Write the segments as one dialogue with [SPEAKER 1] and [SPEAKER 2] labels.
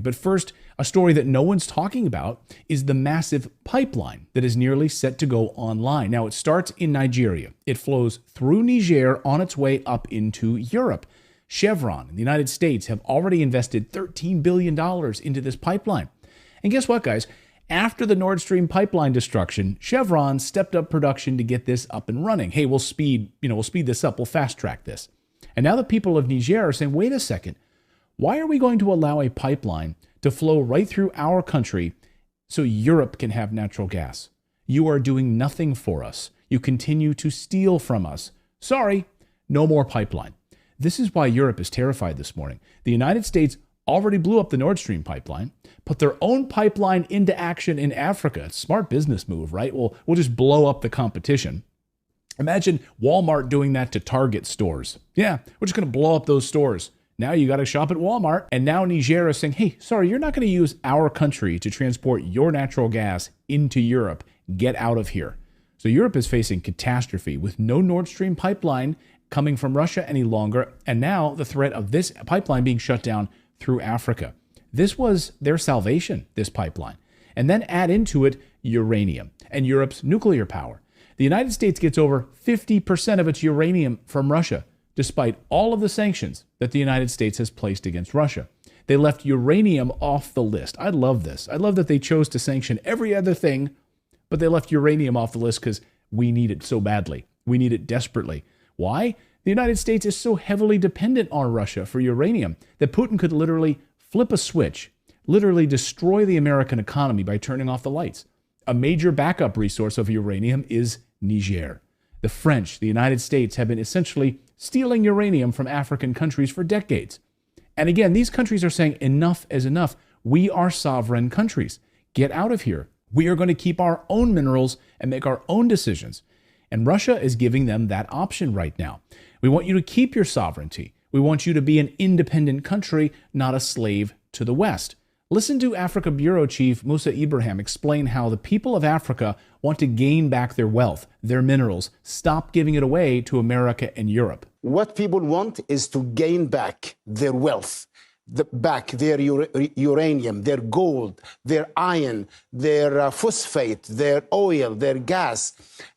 [SPEAKER 1] But first, a story that no one's talking about is the massive pipeline that is nearly set to go online. Now, it starts in Nigeria. It flows through Niger on its way up into Europe. Chevron and the United States have already invested $13 billion into this pipeline. And guess what, guys? After the Nord Stream pipeline destruction, Chevron stepped up production to get this up and running. Hey, we'll speed this up. We'll fast track this. And now the people of Niger are saying, wait a second, why are we going to allow a pipeline to flow right through our country so Europe can have natural gas? You are doing nothing for us. You continue to steal from us. Sorry, no more pipeline. This is why Europe is terrified this morning. The United States already blew up the Nord Stream pipeline, put their own pipeline into action in Africa. Smart business move, right? We'll just blow up the competition. Imagine Walmart doing that to Target stores. Yeah, we're just going to blow up those stores. Now you got to shop at Walmart. And now Niger is saying, hey, sorry, you're not going to use our country to transport your natural gas into Europe. Get out of here. So Europe is facing catastrophe with no Nord Stream pipeline coming from Russia any longer. And now the threat of this pipeline being shut down through Africa. This was their salvation, this pipeline. And then add into it uranium and Europe's nuclear power. The United States gets over 50% of its uranium from Russia, despite all of the sanctions that the United States has placed against Russia. They left uranium off the list. I love this. I love that they chose to sanction every other thing, but they left uranium off the list because we need it so badly. We need it desperately. Why? The United States is so heavily dependent on Russia for uranium that Putin could literally flip a switch, literally destroy the American economy by turning off the lights. A major backup resource of uranium is Niger. The French, the United States, have been essentially stealing uranium from African countries for decades. And again, these countries are saying enough is enough. We are sovereign countries. Get out of here. We are going to keep our own minerals and make our own decisions. And Russia is giving them that option right now. We want you to keep your sovereignty. We want you to be an independent country, not a slave to the West. Listen to Africa Bureau Chief Musa Ibrahim explain how the people of Africa want to gain back their wealth, their minerals, stop giving it away to America and Europe.
[SPEAKER 2] What people want is to gain back their wealth, back their uranium, their gold, their iron, their phosphate, their oil, their gas.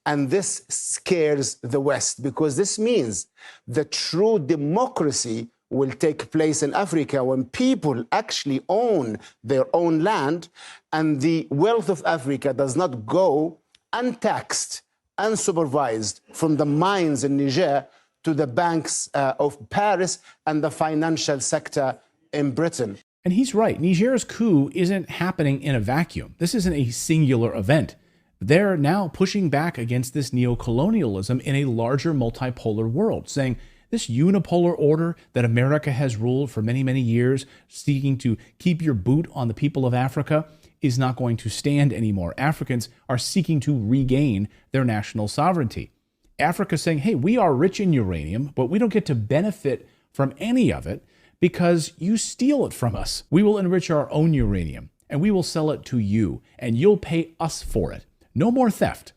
[SPEAKER 2] And this scares the West because this means the true democracy will take place in Africa when people actually own their own land and the wealth of Africa does not go untaxed, unsupervised from the mines in Niger to the banks of Paris and the financial sector in Britain.
[SPEAKER 1] And he's right. Niger's coup isn't happening in a vacuum. This isn't a singular event. They're now pushing back against this neocolonialism in a larger multipolar world, saying this unipolar order that America has ruled for many, many years, seeking to keep your boot on the people of Africa, is not going to stand anymore. Africans are seeking to regain their national sovereignty. Africa saying, hey, we are rich in uranium, but we don't get to benefit from any of it because you steal it from us. We will enrich our own uranium and we will sell it to you and you'll pay us for it. No more theft.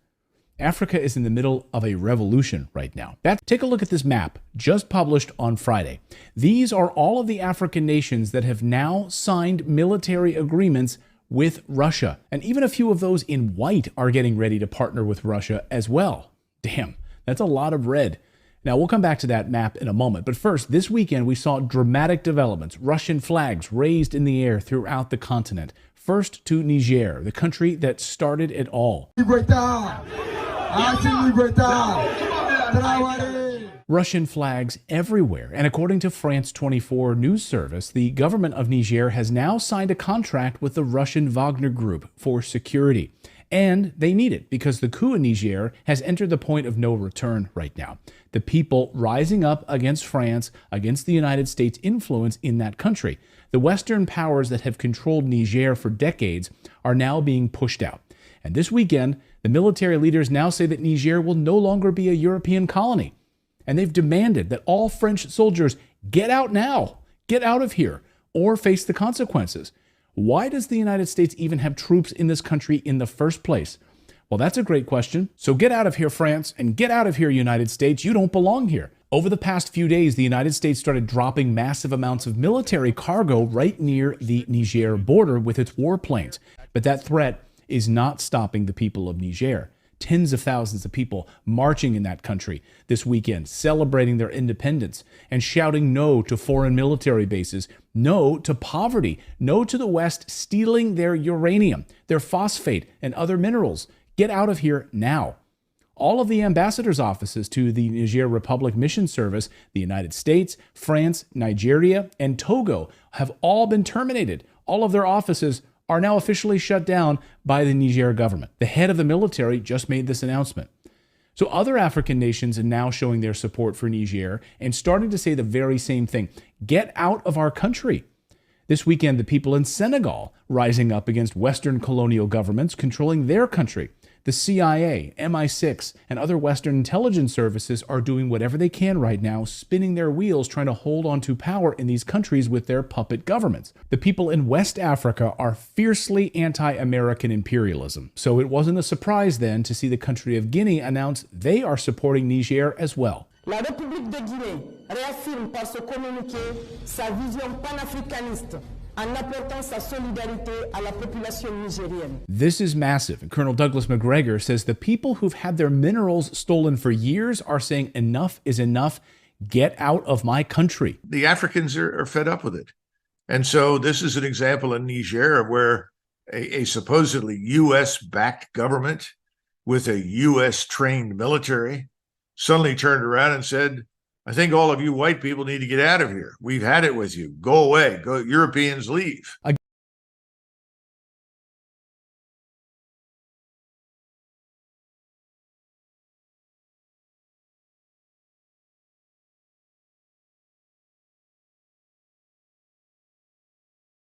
[SPEAKER 1] Africa is in the middle of a revolution right now. Take a look at this map just published on Friday. These are all of the African nations that have now signed military agreements with Russia. And even a few of those in white are getting ready to partner with Russia as well. Damn, that's a lot of red. Now, we'll come back to that map in a moment. But first, this weekend, we saw dramatic developments. Russian flags raised in the air throughout the continent. First to Niger, the country that started it all. Russian flags everywhere. And according to France 24 news service, the government of Niger has now signed a contract with the Russian Wagner Group for security. And they need it because the coup in Niger has entered the point of no return right now. The people rising up against France, against the United States' influence in that country. The Western powers that have controlled Niger for decades are now being pushed out. And this weekend, the military leaders now say that Niger will no longer be a European colony. And they've demanded that all French soldiers get out now, get out of here, or face the consequences. Why does the United States even have troops in this country in the first place? Well, that's a great question. So get out of here, France, and get out of here, United States. You don't belong here. Over the past few days, the United States started dropping massive amounts of military cargo right near the Niger border with its warplanes. But that threat is not stopping the people of Niger. Tens of thousands of people marching in that country this weekend, celebrating their independence and shouting no to foreign military bases, no to poverty, no to the West stealing their uranium, their phosphate, and other minerals. Get out of here now. All of the ambassadors' offices to the Niger Republic Mission Service, the United States, France, Nigeria, and Togo have all been terminated. All of their offices are now officially shut down by the Niger government. The head of the military just made this announcement. So other African nations are now showing their support for Niger and starting to say the very same thing. Get out of our country. This weekend, the people in Senegal rising up against Western colonial governments controlling their country. The CIA, MI6, and other Western intelligence services are doing whatever they can right now, spinning their wheels, trying to hold on to power in these countries with their puppet governments. The people in West Africa are fiercely anti-American imperialism, so it wasn't a surprise then to see the country of Guinea announce they are supporting Niger as well.
[SPEAKER 3] La République de Guinée réaffirme par ce communiqué sa vision panafricaniste en apportant sa solidarité à la population nigérienne.
[SPEAKER 1] This is massive, and Colonel Douglas McGregor says the people who've had their minerals stolen for years are saying enough is enough. Get out of my country.
[SPEAKER 4] The Africans are fed up with it. And so this is an example in Niger where a supposedly U.S.-backed government with a U.S.-trained military suddenly turned around and said, I think all of you white people need to get out of here. We've had it with you. Go away. Go, Europeans leave.